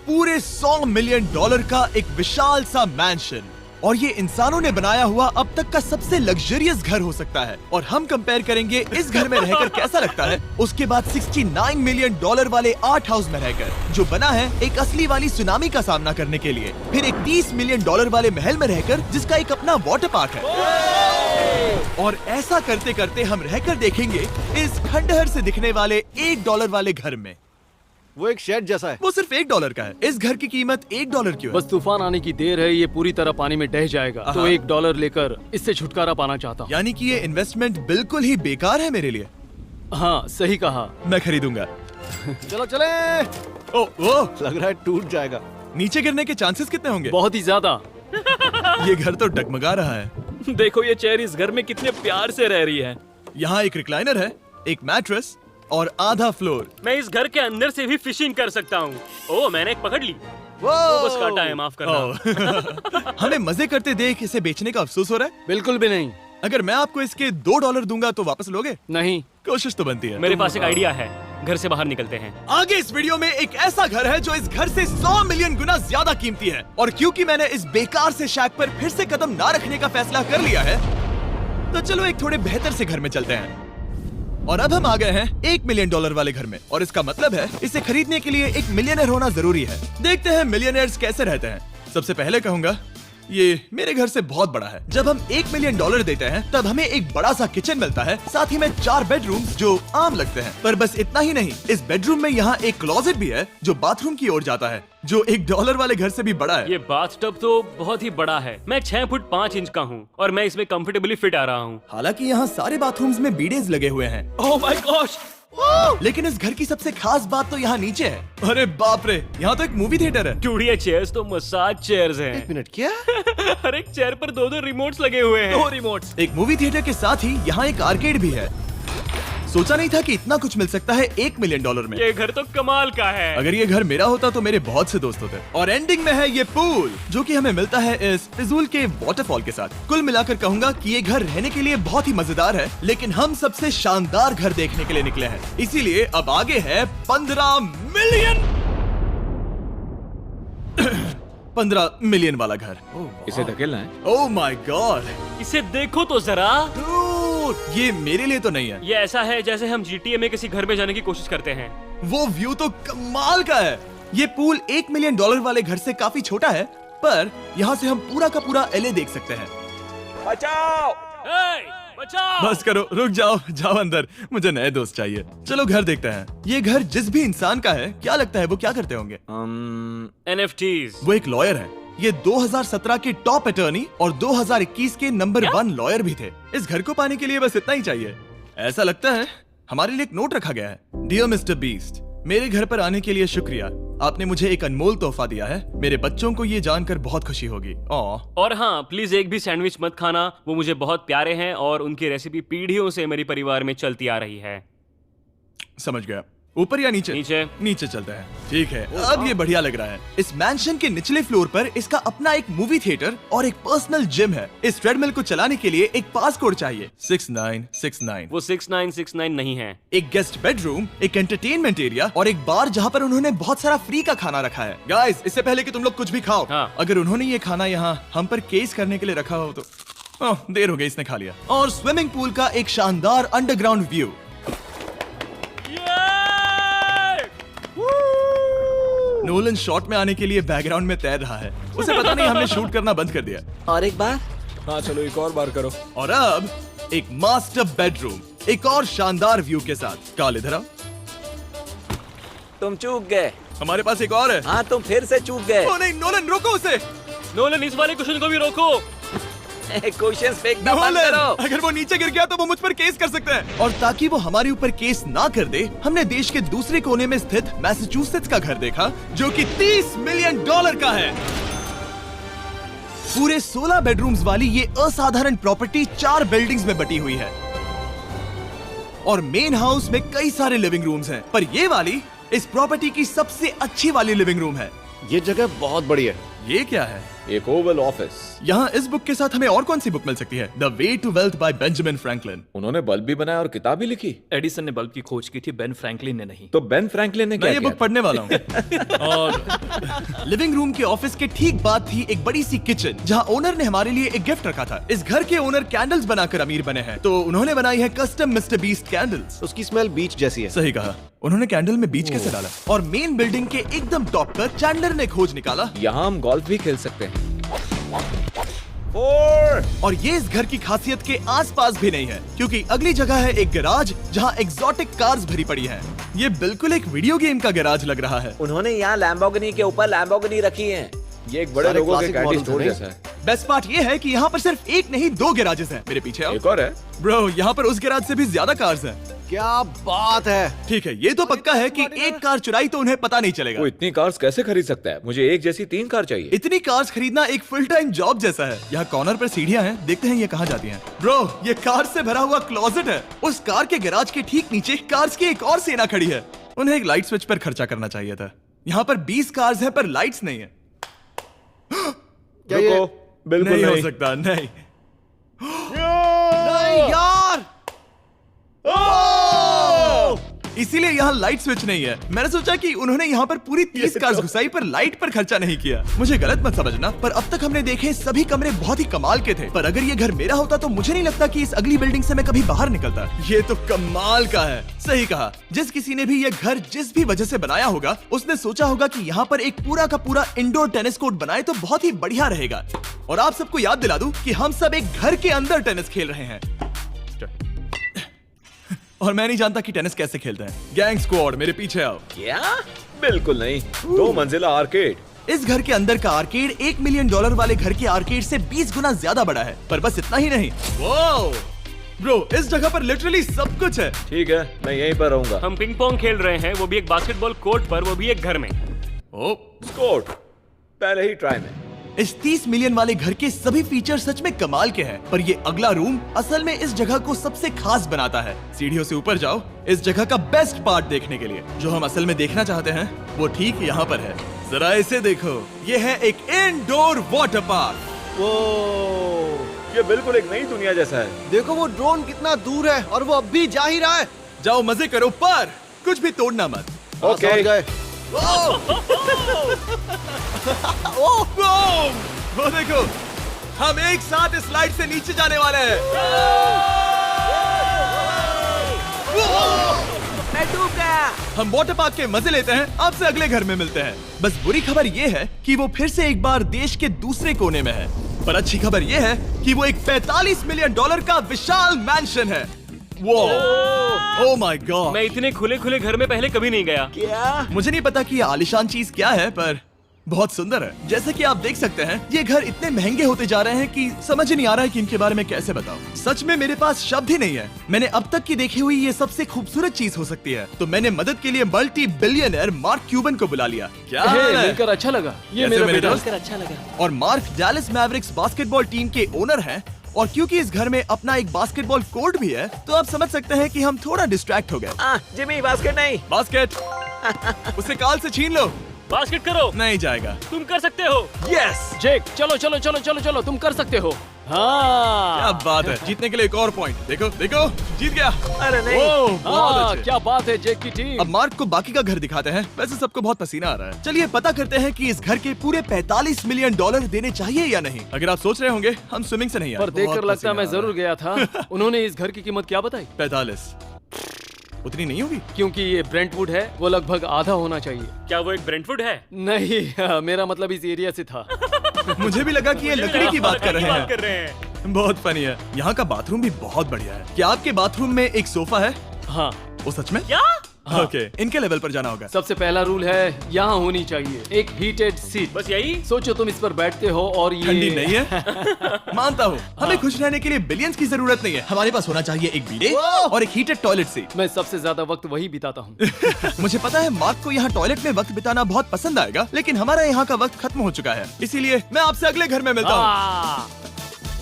पूरे $100 मिलियन का एक विशाल सा मैंशन, और ये इंसानों ने बनाया हुआ अब तक का सबसे लग्जरियस घर हो सकता है। और हम कंपेयर करेंगे इस घर में रहकर कैसा लगता है उसके बाद $69 मिलियन वाले आर्ट हाउस में रहकर, जो बना है एक असली वाली सुनामी का सामना करने के लिए। फिर एक $30 मिलियन वाले महल में रहकर जिसका एक अपना वाटर पार्क है। और ऐसा करते करते हम रहकर देखेंगे इस खंडहर से दिखने वाले $1 वाले घर में। वो एक शेड जैसा है। वो सिर्फ $1 का है। इस घर की कीमत $1 क्यों है? बस तूफान आने की देर है, ये पूरी तरह पानी में ढह जाएगा, तो $1 लेकर इससे छुटकारा पाना चाहता हूँ। यानी कि ये इन्वेस्टमेंट बिल्कुल ही बेकार है मेरे लिए। हाँ सही कहा। मैं खरीदूंगा। चलो चले। ओ, लग रहा है टूट जाएगा। नीचे गिरने के चांसेस कितने होंगे? बहुत ही ज्यादा। ये घर तो डगमगा रहा है। देखो ये चेयर इस घर में कितने प्यार से रह रही है। यहाँ एक रिक्लाइनर है, एक मैट्रेस और आधा फ्लोर। मैं इस घर के अंदर से भी फिशिंग कर सकता हूँ। ओह मैंने एक पकड़ ली। वो बस काटा है, माफ करना। हमें मजे करते देख इसे बेचने का अफसोस हो रहा है? बिल्कुल भी नहीं। अगर मैं आपको इसके $2 दूंगा तो वापस लोगे? नहीं। कोशिश तो बनती है। मेरे पास एक आइडिया है, घर से बाहर निकलते हैं। आगे इस वीडियो में एक ऐसा घर है जो इस घर से 100 मिलियन गुना ज्यादा कीमती है, और क्योंकि मैंने इस बेकार से शैक पर फिर से कदम ना रखने का फैसला कर लिया है, तो चलो एक थोड़े बेहतर से घर में चलते हैं। और अब हम आ गए हैं $1 मिलियन वाले घर में, और इसका मतलब है इसे खरीदने के लिए एक मिलियनर होना जरूरी है। देखते हैं मिलियनर्स कैसे रहते हैं। सबसे पहले कहूंगा ये मेरे घर से बहुत बड़ा है। जब हम $1 मिलियन देते हैं तब हमें एक बड़ा सा किचन मिलता है, साथ ही में 4 बेडरूम्स जो आम लगते हैं। पर बस इतना ही नहीं, इस बेडरूम में यहाँ एक क्लोजेट भी है जो बाथरूम की ओर जाता है, जो $1 वाले घर से भी बड़ा है। ये बाथटब तो बहुत ही बड़ा है। मैं 6 फुट 5 इंच का हूँ और मैं इसमें कंफर्टेबली फिट आ रहा हूँ। हालांकि यहाँ सारे बाथरूम्स में बीडेज लगे हुए हैं। Oh my gosh! लेकिन इस घर की सबसे खास बात तो यहाँ नीचे है। अरे बाप रे, यहाँ तो एक मूवी थिएटर है। चूड़िया चेयर्स तो मसाज चेयर्स हैं। 1 मिनट क्या? हर एक चेयर पर 2-2 रिमोट्स लगे हुए हैं। 2 रिमोट्स। एक मूवी थिएटर के साथ ही यहाँ एक आर्केड भी है। सोचा नहीं था कि इतना कुछ मिल सकता है $1 मिलियन में। ये घर तो कमाल का है। अगर ये घर मेरा होता तो मेरे बहुत से दोस्त होते। और एंडिंग में है ये पूल, जो कि हमें मिलता है इस फिजूल के वाटरफॉल के साथ। कुल मिलाकर कहूंगा कि ये घर रहने के लिए बहुत ही मजेदार है, लेकिन हम सबसे शानदार घर देखने के लिए निकले हैं, इसीलिए अब आगे है 15 मिलियन वाला घर। इसे धकेलना है। ओह माय गॉड, इसे देखो तो जरा। ये मेरे लिए तो नहीं है। ये ऐसा है जैसे हम GTA में किसी घर में जाने की कोशिश करते हैं। वो व्यू तो कमाल का है। ये पूल $1 मिलियन वाले घर से काफी छोटा है, पर यहाँ से हम पूरा का पूरा LA देख सकते हैं। बचाओ! बचाओ! बस करो, रुक जाओ, जाओ अंदर, मुझे नए दोस्त चाहिए। चलो घर देखते हैं। ये घर जिस भी इंसान का है, क्या लगता है वो क्या करते होंगे? NFTs। वो एक लॉयर है। ये 2017 के टॉप अटर्नी और 2021 के नंबर 1 लॉयर भी थे। इस घर को पाने के लिए बस इतना ही चाहिए। ऐसा लगता है हमारे लिए एक नोट रखा गया है। डियर मिस्टर बीस्ट, मेरे घर पर आने के लिए शुक्रिया। आपने मुझे एक अनमोल तोहफा दिया है। मेरे बच्चों को ये जानकर बहुत खुशी होगी। और हाँ, प्लीज एक भी सैंडविच मत खाना, वो मुझे बहुत प्यारे हैं और उनकी रेसिपी पीढ़ियों से मेरे परिवार में चलती आ रही है। समझ गया। ऊपर या नीचे? नीचे। नीचे चलता है। ठीक है, अब ये बढ़िया लग रहा है। इस मैंशन के निचले फ्लोर पर इसका अपना एक मूवी थिएटर और एक पर्सनल जिम है। इस ट्रेडमिल को चलाने के लिए एक पास कोड चाहिए, 6969। वो 6969 नहीं है। एक गेस्ट बेडरूम, एक एंटरटेनमेंट एरिया और एक बार जहाँ पर उन्होंने बहुत सारा फ्री का खाना रखा है। गाइस, इससे पहले कि तुम लोग कुछ भी खाओ, अगर उन्होंने ये खाना यहाँ हम पर केस करने के लिए रखा हो तो देर हो गई, इसने खा लिया। और स्विमिंग पूल का एक शानदार अंडरग्राउंड व्यू। नोलन शॉट में आने के लिए बैकग्राउंड में तैर रहा है। उसे पता नहीं हमने शूट करना बंद कर दिया। और एक बार? हाँ चलो एक और बार करो। और अब एक मास्टर बेडरूम, एक और शानदार व्यू के साथ। काल इधर आओ। तुम चूक गए। हमारे पास एक और है। हाँ तुम फिर से चूक गए। ओ नहीं, नोलन रोको उसे। नोलन, इस वाले क्वेश्चन को भी रोको। क्वेश्चन फेंकना बंद करो। अगर वो नीचे गिर गया तो वो मुझ पर केस कर सकते हैं। और ताकि वो हमारे ऊपर केस ना कर दे, हमने देश के दूसरे कोने में स्थित मैसाचुसेट्स का घर देखा, जो कि $30 मिलियन का है। पूरे 16 बेडरूम्स वाली ये असाधारण प्रॉपर्टी 4 बिल्डिंग्स में बटी हुई है और मेन हाउस में कई सारे लिविंग रूम्स हैं, पर ये वाली इस प्रॉपर्टी की सबसे अच्छी वाली लिविंग रूम है। ये जगह बहुत बड़ी है। ये क्या है? एक ओवल ऑफिस। यहाँ इस बुक के साथ हमें और कौन सी बुक मिल सकती है? The way to wealth by Benjamin Franklin. उन्होंने बल्ब भी बनाया और किताब भी लिखी। एडिसन ने बल्ब की खोज की थी, बेन फ्रैंकलिन ने नहीं। तो बेन फ्रैंकलिन ने मैं क्या ये किया? बुक पढ़ने वाला हूँ। और लिविंग रूम के ऑफिस के ठीक बाद थी एक बड़ी सी किचन, जहाँ ओनर ने हमारे लिए एक गिफ्ट रखा था। इस घर के ओनर कैंडल्स बनाकर अमीर बने हैं, तो उन्होंने बनाई है कस्टम मिस्टर बीस्ट कैंडल्स। उसकी स्मेल बीच जैसी है। सही कहा। उन्होंने कैंडल में बीच कैसे डाला? और मेन बिल्डिंग के एकदम टॉप पर चैंडलर ने खोज निकाला। यहाँ हम गोल्फ भी खेल सकते हैं। और ये इस घर की खासियत के आसपास भी नहीं है, क्योंकि अगली जगह है एक गैराज जहाँ एग्जॉटिक कार्स भरी पड़ी हैं। ये बिल्कुल एक वीडियो गेम का गैराज लग रहा है। उन्होंने यहाँ लैम्बोर्गिनी के ऊपर लैम्बोर्गिनी रखी है। ये एक बड़े सारे लोगों के classic कैंडी models स्टोर हैं। जैसा है। बेस्ट पार्ट ये है कि यहाँ पर सिर्फ एक नहीं 2 गैराजेस हैं। मेरे पीछे आओ। एक और है। ब्रो, यहाँ पर उस गैराज से भी ज्यादा कार्स हैं। क्या बात है। ठीक है, ये तो पक्का है कि एक कार चुराई तो उन्हें पता नहीं चलेगा। वो इतनी कार्स कैसे खरीद सकता है? मुझे एक जैसी 3 कार चाहिए। इतनी कार्स खरीदना एक फुल टाइम जॉब जैसा है। यहाँ कॉर्नर पर सीढ़ियाँ हैं, देखते हैं ये कहाँ जाती हैं। ब्रो, ये कार से भरा हुआ क्लोजेट है। उस कार के गैराज के ठीक नीचे कार्स की एक और सेना खड़ी है। उन्हें एक लाइट स्विच पर खर्चा करना चाहिए था। यहाँ पर 20 कार्स हैं पर लाइट्स नहीं है। क्या ये- रुको, बिल्कुल नहीं हो नहीं। सकता, नहीं। नहीं यार। इसीलिए यहाँ लाइट स्विच नहीं है। मैंने सोचा कि उन्होंने यहाँ पर पूरी 30 कार्स घुसाई पर लाइट पर खर्चा नहीं किया। मुझे गलत मत समझना, पर अब तक हमने देखे सभी कमरे बहुत ही कमाल के थे। पर अगर ये घर मेरा होता तो मुझे नहीं लगता कि इस अगली बिल्डिंग से मैं कभी बाहर निकलता। ये तो कमाल का है। सही कहा। जिस किसी ने भी ये घर जिस भी वजह से बनाया होगा, उसने सोचा होगा कि यहाँ पर एक पूरा का पूरा इंडोर टेनिस कोर्ट बनाए तो बहुत ही बढ़िया रहेगा। और आप सबको याद दिला दूं कि हम सब एक घर के अंदर टेनिस खेल रहे हैं। और मैं नहीं जानता कि टेनिस कैसे खेलते हैं। गैंग स्क्वाड, मेरे पीछे आओ। क्या? बिल्कुल नहीं। 2 मंजिला आर्केड। इस घर के अंदर का आर्केड $1 मिलियन वाले घर के आर्केड से 20 गुना ज्यादा बड़ा है। पर बस इतना ही नहीं। वाओ! ब्रो, इस जगह पर लिटरली सब कुछ है। ठीक है, मैं यहीं पर रहूंगा। हम पिंग पोंग खेल रहे हैं, वो भी एक बास्केटबॉल कोर्ट पर, वो भी एक घर में। ओ, स्कोर पहले ही ट्राई में। इस 30 मिलियन वाले घर के सभी फीचर सच में कमाल के हैं, पर ये अगला रूम असल में इस जगह को सबसे खास बनाता है। सीढ़ियों से ऊपर जाओ इस जगह का बेस्ट पार्ट देखने के लिए। जो हम असल में देखना चाहते हैं वो ठीक यहाँ पर है। जरा इसे देखो, ये है एक इंडोर वाटर पार्क। वो ये बिल्कुल एक नई दुनिया जैसा है। देखो वो ड्रोन कितना दूर है और वो अब भी जा ही रहा है। जाओ मजे करो, पर कुछ भी तोड़ना मत। हाँ, ओके। समझ गए। वो देखो, हम एक साथ इस स्लाइड से नीचे जाने वाले हैं। मैं डूब गया। हम वाटर पार्क के मजे लेते हैं। आपसे अगले घर में मिलते हैं। बस बुरी खबर ये है कि वो फिर से एक बार देश के दूसरे कोने में है। पर अच्छी खबर ये है कि वो एक $45 मिलियन का विशाल मैंशन है। Oh my God! मैं इतने खुले खुले घर में पहले कभी नहीं गया। क्या? मुझे नहीं पता कि ये आलीशान चीज क्या है, पर बहुत सुंदर है। जैसे कि आप देख सकते हैं, ये घर इतने महंगे होते जा रहे हैं कि समझ ही नहीं आ रहा है कि इनके बारे में कैसे बताऊं। सच में मेरे पास शब्द ही नहीं है। मैंने अब तक की देखी हुई ये सबसे खूबसूरत चीज हो सकती है। तो मैंने मदद के लिए मल्टी बिलियनर मार्क क्यूबन को बुला लिया। क्या हे, हाल है? मिलकर अच्छा लगा। ये कैसे मेरा मेरे बेटा। दोस्त? अच्छा लगा। और mark Dallas Mavericks basketball team के ओनर हैं। और क्योंकि इस घर में अपना एक बास्केटबॉल कोर्ट भी है, तो आप समझ सकते हैं कि हम थोड़ा डिस्ट्रैक्ट हो गए। जिमी, बास्केट नहीं। बास्केट उसे काल से छीन लो। बास्केट करो, नहीं जाएगा। तुम कर सकते हो। यस! जेक, चलो चलो चलो चलो चलो, तुम कर सकते हो। क्या हाँ बात है। जीतने के लिए एक और पॉइंट। देखो देखो, जीत गया। अरे नहीं। ओह, बहुत हाँ, अच्छे। क्या बात है जेक की टीम। अब मार्क को बाकी का घर दिखाते हैं। वैसे सबको बहुत पसीना आ रहा है। चलिए पता करते हैं कि इस घर के पूरे $45 मिलियन देने चाहिए या नहीं। अगर आप सोच रहे होंगे हम स्विमिंग से नहीं आए, पर देखकर बहुत लगता है मैं पसीना आ जरूर गया था। उन्होंने इस घर की कीमत क्या बताई? रहा है। 45 उतनी नहीं होगी। क्योंकि ये ब्रेंटवुड है, वो लगभग आधा होना चाहिए। क्या वो एक ब्रेंटफुड है? नहीं, मेरा मतलब इस एरिया से था। मुझे भी लगा कि ये लकड़ी की बात कर रहे हैं। कर रहे हैं। बहुत फनी है। यहाँ का बाथरूम भी बहुत बढ़िया है। क्या आपके बाथरूम में एक सोफा है? हाँ, वो सच में? क्या? ओके, इनके लेवल पर जाना होगा। सबसे पहला रूल है यहाँ होनी चाहिए एक हीटेड सीट। बस यही? सोचो तुम इस पर बैठते हो और ये ठंडी नहीं है। मानता हूँ, हमें खुश रहने के लिए बिलियंस की जरूरत नहीं है। हमारे पास होना चाहिए एक बीडे और एक हीटेड टॉयलेट सीट। मैं सबसे ज्यादा वक्त वही बिताता हूँ। मुझे पता है मार्क को यहाँ टॉयलेट में वक्त बिताना बहुत पसंद आएगा, लेकिन हमारा यहाँ का वक्त खत्म हो चुका है। इसीलिए मैं आपसे अगले घर में मिलता हूँ।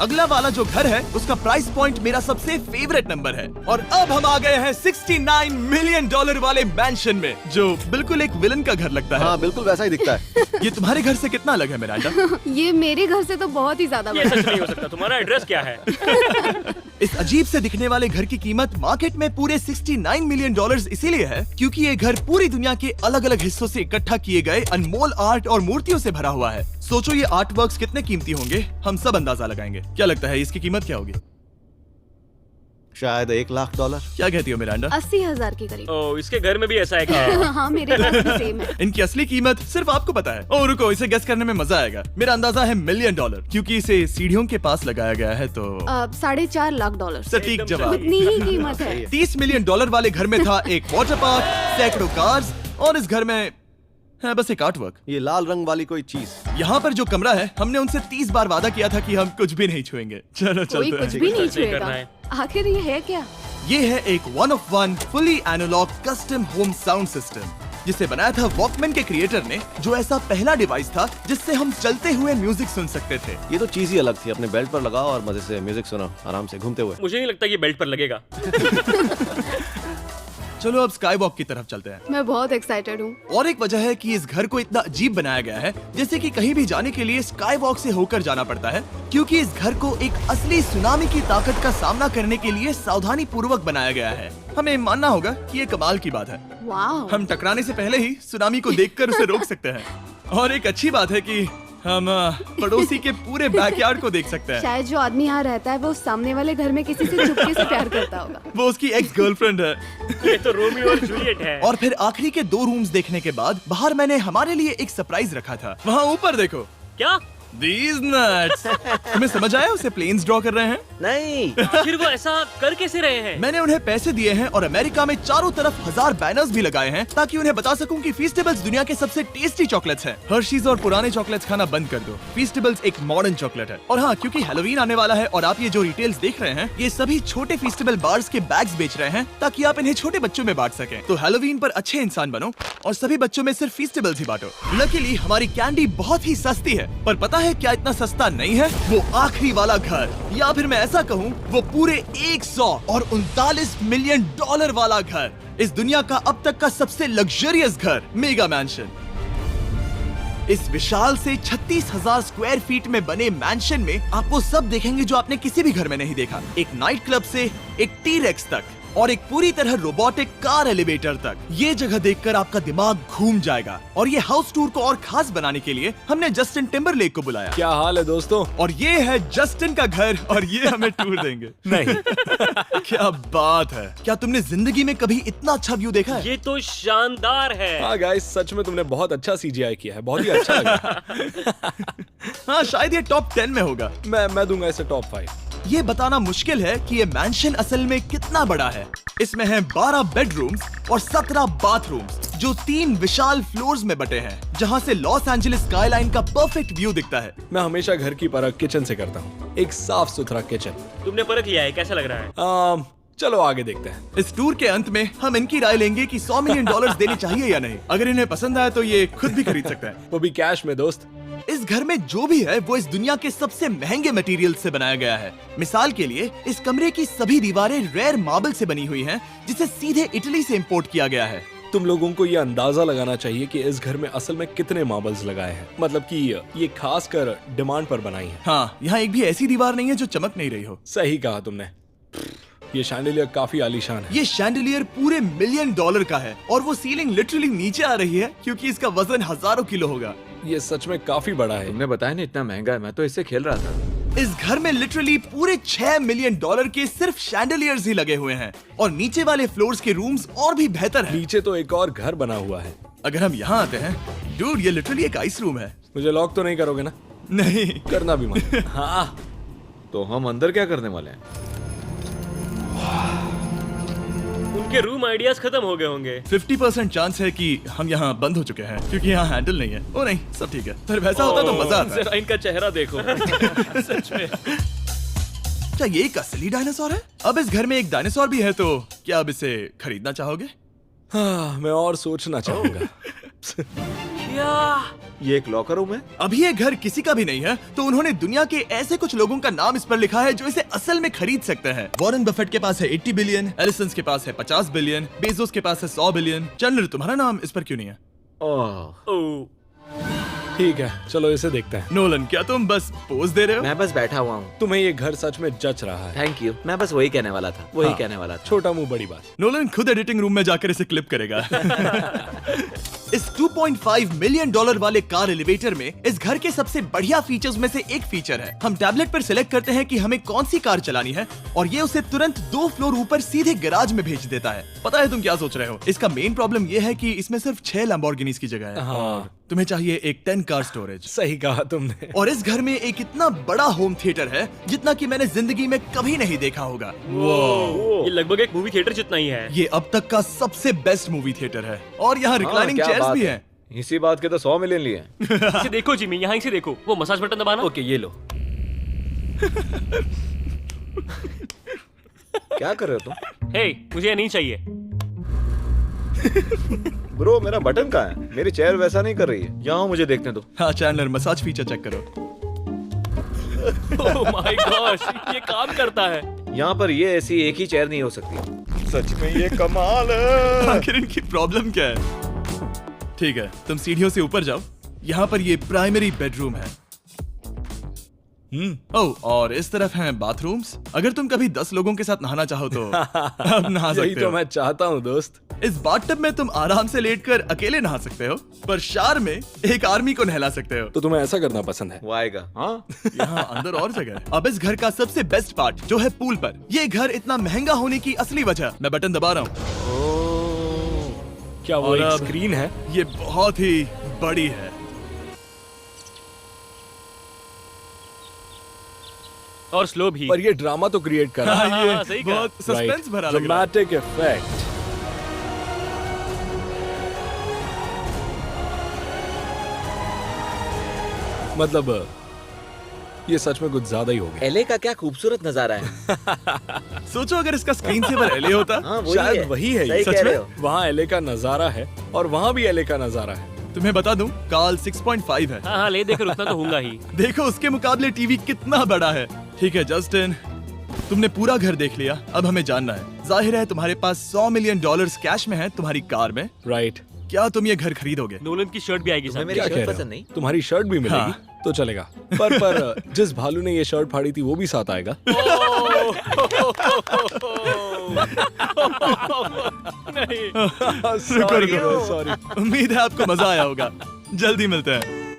अगला वाला जो घर है उसका प्राइस पॉइंट मेरा सबसे फेवरेट नंबर है। और अब हम आ गए हैं 69 मिलियन डॉलर वाले मैंशन में, जो बिल्कुल एक विलन का घर लगता है। हाँ बिल्कुल वैसा ही दिखता है। ये तुम्हारे घर से कितना अलग है मिरांडा? ये मेरे घर से तो बहुत ही ज्यादा ये बड़ा सच नहीं हो सकता। तुम्हारा एड्रेस क्या है? इस अजीब से दिखने वाले घर की कीमत मार्केट में पूरे 69 मिलियन डॉलर्स इसीलिए है क्योंकि ये घर पूरी दुनिया के अलग अलग हिस्सों से इकट्ठा किए गए अनमोल आर्ट और मूर्तियों से भरा हुआ है। सोचो ये आर्ट वर्क्स कितने कीमती होंगे, हम सब अंदाजा लगाएंगे। क्या लगता है इसकी कीमत क्या होगी? शायद $1 लाख। क्या कहती हो मिरांडा? 80,000 के करीब। ओ, इसके घर में भी ऐसा है क्या? हाँ मेरे पास भी सेम है। इनकी असली कीमत सिर्फ आपको पता है। ओ रुको, इसे गेस करने में मजा आएगा। मेरा अंदाजा है $1 मिलियन क्योंकि इसे सीढ़ियों के पास लगाया गया है। तो $4.5 लाख। सटीक एकदम जवाब। इतनी ही कीमत है। $30 मिलियन वाले घर में था एक वाटर पार्क, सैकड़ों कार्स और इस घर में है बस एक आर्ट वर्क। ये लाल रंग वाली कोई चीज। यहाँ पर जो कमरा है, हमने उनसे 30 बार वादा किया था कि हम कुछ भी नहीं छुएंगे। चलो कोई चलते कुछ हैं। भी नहीं सही करना छुएगा। है। आखिर ये है क्या? ये है एक 1 of 1 fully analogue custom home sound system जिसे बनाया था वॉकमैन के क्रिएटर ने, जो ऐसा पहला डिवाइस था जिससे हम चलते हुए म्यूजिक सुन सकते थे। ये तो चीज ही अलग थी। अपने बेल्ट पर लगाओ और मजे से म्यूजिक सुनो आराम से घूमते हुए। मुझे नहीं लगता ये बेल्ट पर लगेगा। चलो अब स्काई वॉक की तरफ चलते हैं। मैं बहुत एक्साइटेड हूँ। और एक वजह है कि इस घर को इतना अजीब बनाया गया है, जैसे कि कहीं भी जाने के लिए स्काई वॉक से होकर जाना पड़ता है, क्योंकि इस घर को एक असली सुनामी की ताकत का सामना करने के लिए सावधानी पूर्वक बनाया गया है। हमें मानना होगा कि ये कमाल की बात है। वाह। हम टकराने से पहले ही सुनामी को देखकर उसे रोक सकते हैं। और एक अच्छी बात है कि हम पड़ोसी के पूरे बैकयार्ड को देख सकते हैं। शायद जो आदमी यहाँ रहता है वो सामने वाले घर में किसी से चुपके से प्यार करता होगा। वो उसकी एक्स गर्लफ्रेंड है। ये तो रोमियो और जूलियट है। और फिर आखिरी के 2 रूम्स देखने के बाद बाहर मैंने हमारे लिए एक सरप्राइज रखा था। वहाँ ऊपर देखो। क्या? These nuts! तुम्हें समझ आया उसे प्लेन्स ड्रॉ कर रहे हैं? नहीं। फिर वो ऐसा कर कैसे रहे हैं? मैंने उन्हें पैसे दिए हैं और अमेरिका में चारों तरफ 1000 बैनर्स भी लगाए हैं ताकि उन्हें बता सकूं कि फीस्टेबल्स दुनिया के सबसे टेस्टी चॉकलेट्स हैं। हर्शीज और पुराने चॉकलेट्स खाना बंद कर दो। फीस्टेबल्स एक मॉडर्न चॉकलेट है। और हाँ, क्योंकि हैलोवीन आने वाला है और आप ये जो डिटेल्स देख रहे हैं, ये सभी छोटे फीस्टेबल बार्स के बैग्स बेच रहे हैं ताकि आप इन्हें छोटे बच्चों में बांट सकें। तो हैलोवीन पर अच्छे इंसान बनो और सभी बच्चों में सिर्फ फीस्टेबल्स ही बांटो। लकीली हमारी कैंडी बहुत ही सस्ती है, पर पता है क्या इतना सस्ता नहीं है? वो आखिरी वाला घर, या फिर मैं ऐसा कहूँ वो पूरे 139 मिलियन डॉलर वाला घर। इस दुनिया का अब तक का सबसे लग्जरियस घर, मेगा मैंशन। इस विशाल से 36,000 स्क्वायर फीट में बने मैंशन में आप वो सब देखेंगे जो आपने किसी भी घर में नहीं देखा। एक नाइट क्लब से एक टी-रेक्स तक और एक पूरी तरह रोबोटिक कार एलिवेटर तक। ये जगह देखकर आपका दिमाग घूम जाएगा। और ये हाउस टूर को और खास बनाने के लिए हमने जस्टिन टिम्बरलेक को बुलाया। क्या हाल है दोस्तों? और ये है जस्टिन का घर और ये हमें टूर देंगे। नहीं। क्या बात है! क्या तुमने जिंदगी में कभी इतना अच्छा व्यू देखा है? ये तो शानदार है। हाँ गाइस, सच में तुमने बहुत अच्छा CGI किया है। बहुत ही अच्छा लगा। हाँ, शायद ये टॉप 10 में होगा। मैं दूंगा इसे टॉप 5। ये बताना मुश्किल है कि ये मैंशन असल में कितना बड़ा है। इसमें हैं 12 बेडरूम्स और 17 बाथरूम्स जो 3 विशाल फ्लोर्स में बटे हैं, जहां से लॉस एंजलिस स्काईलाइन का परफेक्ट व्यू दिखता है। मैं हमेशा घर की परख किचन से करता हूँ। एक साफ सुथरा किचन। तुमने परख लिया है, कैसा लग रहा है? चलो आगे देखते हैं। इस टूर के अंत में हम इनकी राय लेंगे कि $100 मिलियन देने चाहिए या नहीं। अगर इन्हें पसंद आए तो ये खुद भी खरीद सकते हैं। वो भी कैश में दोस्त। इस घर में जो भी है वो इस दुनिया के सबसे महंगे मटेरियल से बनाया गया है। मिसाल के लिए इस कमरे की सभी दीवारें रेयर मार्बल से बनी हुई हैं, जिसे सीधे इटली से इंपोर्ट किया गया है। तुम लोगों को ये अंदाजा लगाना चाहिए कि इस घर में असल में कितने मार्बल्स लगाए हैं। मतलब कि ये खास कर डिमांड पर बनाई है। हाँ, यहाँ एक भी ऐसी दीवार नहीं है जो चमक नहीं रही हो। सही कहा तुमने। ये शैंडिलियर काफी आलीशान है। ये शैंडिलियर पूरे $1 मिलियन का है और वो सीलिंग लिटरली नीचे आ रही है क्योंकि इसका वजन हजारों किलो होगा। ये सच में काफी बड़ा है। तुमने बताया ना इतना महंगा है, मैं तो इससे खेल रहा था। इस घर में लिटरली पूरे $6 मिलियन के सिर्फ शैंडिलियर्स ही लगे हुए हैं और नीचे वाले फ्लोर्स के रूम्स और भी बेहतर हैं। नीचे तो एक और घर बना हुआ है। अगर हम यहाँ आते हैं, डूड, ये लिटरली एक आइस रूम है। मुझे लॉक तो नहीं करोगे ना? नहीं करना भी मत। हाँ, तो हम अंदर क्या करने वाले हैं? उनके रूम आइडियाज खत्म हो गए होंगे। 50% चांस है कि हम यहाँ बंद हो चुके हैं क्योंकि यहाँ हैंडल नहीं है। ओ नहीं, सब ठीक है। पर वैसा होता तो मजा आता। जरा इनका चेहरा देखो। सच में। क्या ये एक असली डायनासोर है? अब इस घर में एक डायनासोर भी है, तो क्या अब इसे खरीदना चाहोगे? हाँ, मैं और सोचना चाहूंगा। क्या ये एक लॉकर रूम है? अभी ये घर किसी का भी नहीं है, तो उन्होंने दुनिया के ऐसे कुछ लोगों का नाम इस पर लिखा है जो इसे असल में खरीद सकते हैं। वॉरेन बफेट के पास है 80 बिलियन, एलिसन के पास है 50 बिलियन, बेजोस के पास है 100 बिलियन। चंद्र, तुम्हारा नाम इस पर क्यों नहीं है? ओह, ठीक है, चलो इसे देखते हैं। नोलन, क्या तुम बस पोज दे रहे हो? मैं बस बैठा हुआ हूँ। तुम्हें ये घर सच में जच रहा है। Thank you. मैं बस वही कहने वाला था, वही हाँ। कहने वाला था। छोटा मुंह बड़ी बात। नोलन खुद एडिटिंग रूम में जाकर इसे क्लिप करेगा। इस 2.5 मिलियन डॉलर वाले कार एलिवेटर में इस घर के सबसे बढ़िया फीचर्स में से एक फीचर है। हम टैबलेट पर सिलेक्ट करते हैं कि हमें कौन सी कार चलानी है और ये उसे तुरंत 2 फ्लोर ऊपर सीधे गैराज में भेज देता है। पता है तुम क्या सोच रहे हो? इसका मेन प्रॉब्लम ये है कि इसमें सिर्फ 6 लैम्बोर्गिनीज की जगह है। हाँ। तुम्हें चाहिए एक 10 कार स्टोरेज। सही कहा तुमने। और इस घर में एक इतना बड़ा होम थिएटर है जितना कि मैंने जिंदगी में कभी नहीं देखा होगा। ये लगभग एक मूवी थिएटर जितना ही है। ये अब तक का सबसे बेस्ट मूवी थिएटर है और यहाँ रिक्लाइनिंग क्या चेयर्स बात भी है। हैं। इसी बात के तो 100 मिलियन लिए हैं। इसे देखो जिमी, यहाँ इसे देखो, वो मसाज बटन दबाना। ओके, ये लो। क्या कर रहे हो तुम? हे, मुझे ये नहीं चाहिए। ब्रो, मेरा बटन कहाँ है? मेरी चेयर वैसा नहीं कर रही है। यहाँ मुझे देखने दो। हाँ चैंडलर, मसाज फीचर चेक करो। ओह माय गॉश, ये काम करता है। यहाँ पर ये ऐसी एक ही चेयर नहीं हो सकती। सच में ये कमाल है। आखिर इनकी प्रॉब्लम क्या है? ठीक है, तुम सीढ़ियों से ऊपर जाओ। यहाँ पर ये प्राइमरी बेडरूम है। ओह, और इस तरफ हैं बाथरूम्स। अगर तुम कभी 10 लोगों के साथ नहाना चाहो तो अब नहा यही सकते तो हो। मैं चाहता हूँ दोस्त। इस बाथटब में तुम आराम से लेटकर अकेले नहा सकते हो, पर शार में एक आर्मी को नहला सकते हो। तो तुम्हें ऐसा करना पसंद है? वो आएगा। हाँ, यहाँ अंदर और जगह है। अब इस घर का सबसे बेस्ट पार्ट जो है पूल पर। ये घर इतना महंगा होने की असली वजह, मैं बटन दबा रहा हूँ। क्या वो और एक अब- स्क्रीन है? ये बहुत ही बड़ी है। और स्लो भी। पर ये ड्रामा तो क्रिएट कर रहा है। हाँ, ये सही कहा। बहुत सस्पेंस भरा लग रहा है। Dramatic effect. मतलब ये सच में कुछ ज्यादा ही हो गया। एले का क्या खूबसूरत नजारा है। सोचो अगर इसका स्क्रीन सेवर एलए होता। हाँ, वही शायद है। वही है ये। सही सच कह में? रहे हो। वहाँ एले का नजारा है और वहाँ भी एले का नजारा है। तुम्हें बता दूं, काल 6.5 है। हाँ हाँ, ले देकर उतना तो होगा ही। देखो उसके मुकाबले टीवी कितना बड़ा है। ठीक है जस्टिन, तुमने पूरा घर देख लिया, अब हमें जानना है। जाहिर है तुम्हारे पास 100 मिलियन डॉलर्स कैश में है तुम्हारी कार में। राइट। क्या तुम ये घर खरीदोगे? नोलन की शर्ट भी आएगी तुम्हें साथ। मेरी क्या शर्ट कह रहे पसंद हो? नहीं? तुम्हारी शर्ट भी मिलेगी हाँ। तो चलेगा। पर जिस भालू ने ये शर्ट फाड़ी थी वो भी साथ आएगा। शुक्र करो। सॉरी। उम्मीद है आपको मजा आया होगा। जल्दी मिलते हैं।